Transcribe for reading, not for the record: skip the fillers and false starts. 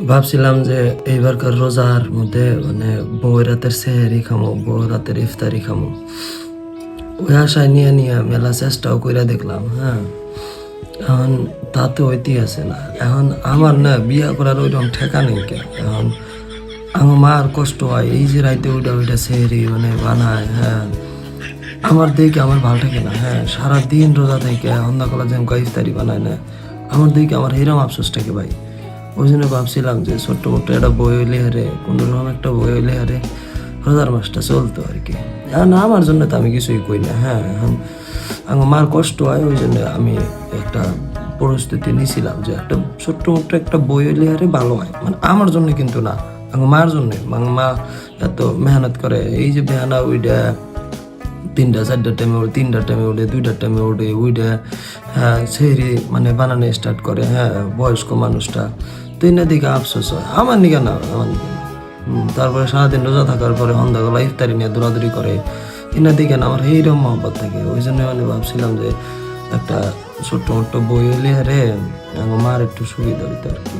ভাবছিলাম যে এইবারকার রোজার মধ্যে মানে বউয়ের রাতের সেহেরি খামো, বউয়ের রাতের ইফতারি খামো। ওই আশায় নিয়ে নিয়ে মেলা চেষ্টাও কইরা দেখলাম, হ্যাঁ। এখন তাতে হইতে আছে না। এখন আমার না বিয়া করার ওইরকম ঠেকা নেই কে। এখন আমার মার কষ্ট হয়, এই যে রাইতে ওইটা সেহেরি মানে বানায়, হ্যাঁ। আমার দেখে আমার ভালো থাকে না, হ্যাঁ। সারাদিন রোজা থেকে সন্ধ্যাবেলা যেমন ইফতারি বানায় না, আমার দেখে আমার হিরাম আফসোস থাকে ভাই। ওই জন্য ভাবছিলাম যে ছোট্ট মোট্ট একটা বই হইলে হারে, কোনো রকম একটা বই হইলে হারে রোজার মাসটা চলতো আর কি। না, আমার জন্য তো আমি কিছুই কই না, হ্যাঁ। এখন আমার মার কষ্ট হয়, ওই জন্য আমি একটা পরিস্থিতি নিয়েছিলাম যে একটা ছোট্ট মোট্ট একটা বই হইলে হারে ভালো হয়, মানে আমার জন্য কিন্তু না, আমার মার জন্য। আমার মা এত মেহনত করে, এই যে বেহানা ওইটা 3টা 4টার টাইমে ওঠে, 3টার টাইমে ওঠে, 2টার টাইমে ওঠে, ওইটা হ্যাঁ সেহরি মানে বানানো স্টার্ট করে, হ্যাঁ, বয়স্ক মানুষটা। তো এনে দিকে আফসোস হয়, আমার নিকে না, আমার নিকে না। তারপরে সারাদিন রোজা থাকার পরে সন্ধ্যাবেলা ইফতারি নিয়ে দৌড়াদৌড়ি করে, এনে দিকে না আমার এইরকম মহব্বত থাকে। ওই জন্য মানে ভাবছিলাম যে একটা ছোট্ট মোট্ট বই হইলে রে আমার মার একটু সুবিধা হইতো আর কি।